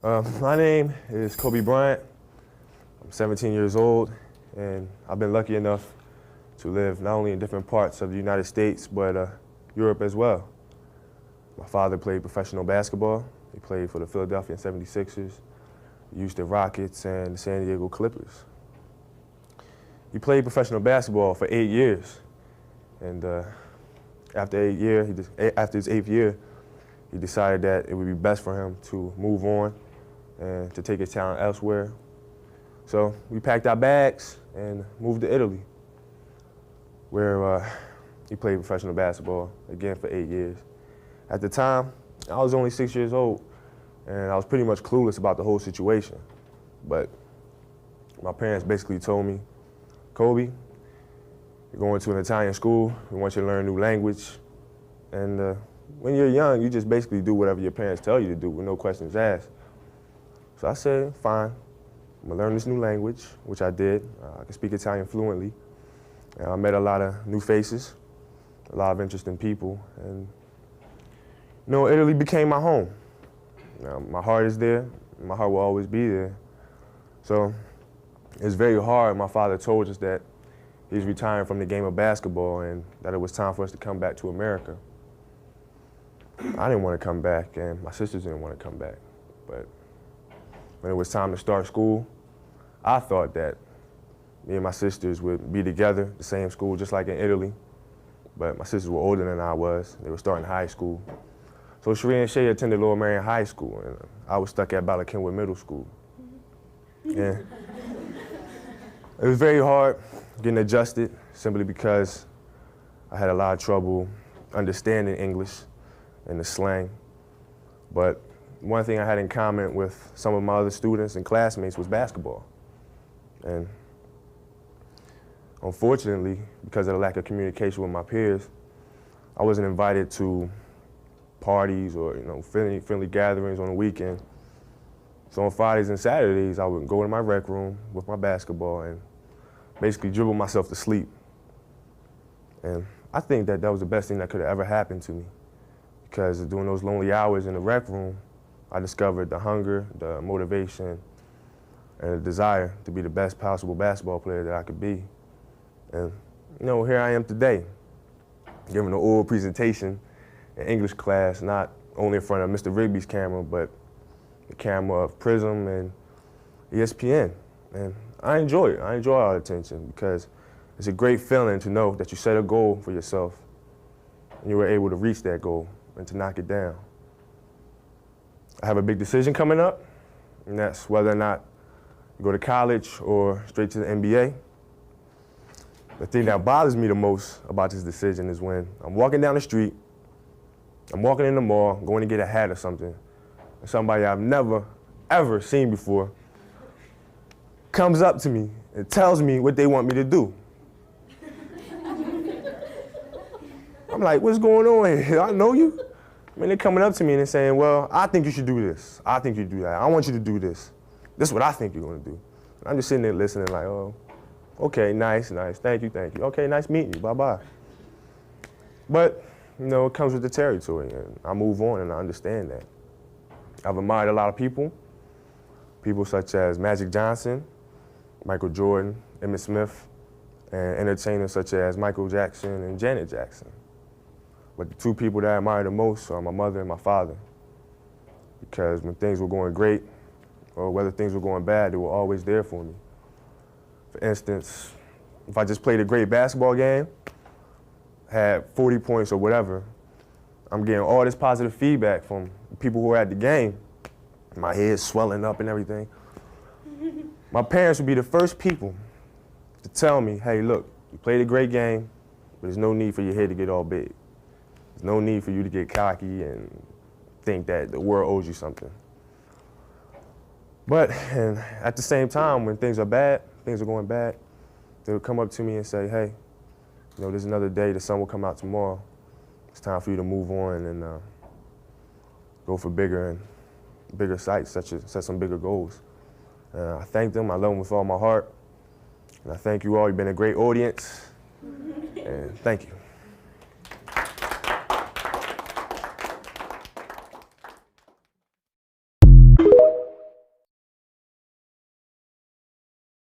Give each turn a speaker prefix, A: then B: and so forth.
A: My name is Bryant. I'm 17 years old, and I've been lucky enough to live not only in different parts of the United States, but Europe as well. My father played professional basketball. He played for the Philadelphia 76ers, Houston Rockets, and the San Diego Clippers. He played professional basketball for 8 years, and after his 8th year, he decided that it would be best for him to move on and to take his talent elsewhere. So we packed our bags and moved to Italy, where he played professional basketball again for 8 years. At the time, I was only 6 years old, and I was pretty much clueless about the whole situation. But my parents basically told me, Kobe, you're going to an Italian school, we want you to learn a new language, and when you're young, you just basically do whatever your parents tell you to do with no questions asked. So I said, fine, I'm gonna learn this new language, which I did. I can speak Italian fluently. And I met a lot of new faces, a lot of interesting people, and Italy became my home. My heart is there, and my heart will always be there. So it's very hard. My father told us that he's retiring from the game of basketball and that it was time for us to come back to America. I didn't want to come back, and my sisters didn't want to come back. But when it was time to start school, I thought that me and my sisters would be together, the same school, just like in Italy. But my sisters were older than I was. They were starting high school. So Sheree and Shay attended Lower Marion High School, and I was stuck at Bala Kenwood Middle School. And it was very hard getting adjusted, simply because I had a lot of trouble understanding English and the slang. But one thing I had in common with some of my other students and classmates was basketball. And unfortunately, because of the lack of communication with my peers, I wasn't invited to parties or friendly gatherings on the weekend. So on Fridays and Saturdays, I would go to my rec room with my basketball and basically dribble myself to sleep. And I think that was the best thing that could have ever happened to me, because during those lonely hours in the rec room, I discovered the hunger, the motivation, and the desire to be the best possible basketball player that I could be. And here I am today, giving an oral presentation in English class, not only in front of Mr. Rigby's camera, but the camera of Prism and ESPN. And I enjoy it. I enjoy all the attention, because it's a great feeling to know that you set a goal for yourself and you were able to reach that goal and to knock it down. I have a big decision coming up, and that's whether or not you go to college or straight to the NBA. The thing that bothers me the most about this decision is when I'm walking down the street, I'm walking in the mall, going to get a hat or something, and somebody I've never, ever seen before comes up to me and tells me what they want me to do. I'm like, what's going on here? I know you? I mean, they're coming up to me and they're saying, well, I think you should do this. I think you do that. I want you to do this. This is what I think you're going to do. And I'm just sitting there listening like, oh, okay, nice, thank you. Okay, nice meeting you, bye-bye. But, it comes with the territory, and I move on and I understand that. I've admired a lot of people such as Magic Johnson, Michael Jordan, Emmitt Smith, and entertainers such as Michael Jackson and Janet Jackson. But the two people that I admire the most are my mother and my father, because when things were going great or whether things were going bad, they were always there for me. For instance, if I just played a great basketball game, had 40 points or whatever, I'm getting all this positive feedback from people who are at the game. My head's swelling up and everything. My parents would be the first people to tell me, hey, look, you played a great game, but there's no need for your head to get all big. There's no need for you to get cocky and think that the world owes you something. But at the same time, when things are bad, things are going bad, they would come up to me and say, hey, there's another day, the sun will come out tomorrow. It's time for you to move on and go for bigger sights, set some bigger goals. I thank them, I love them with all my heart. And I thank you all, you've been a great audience, and thank you.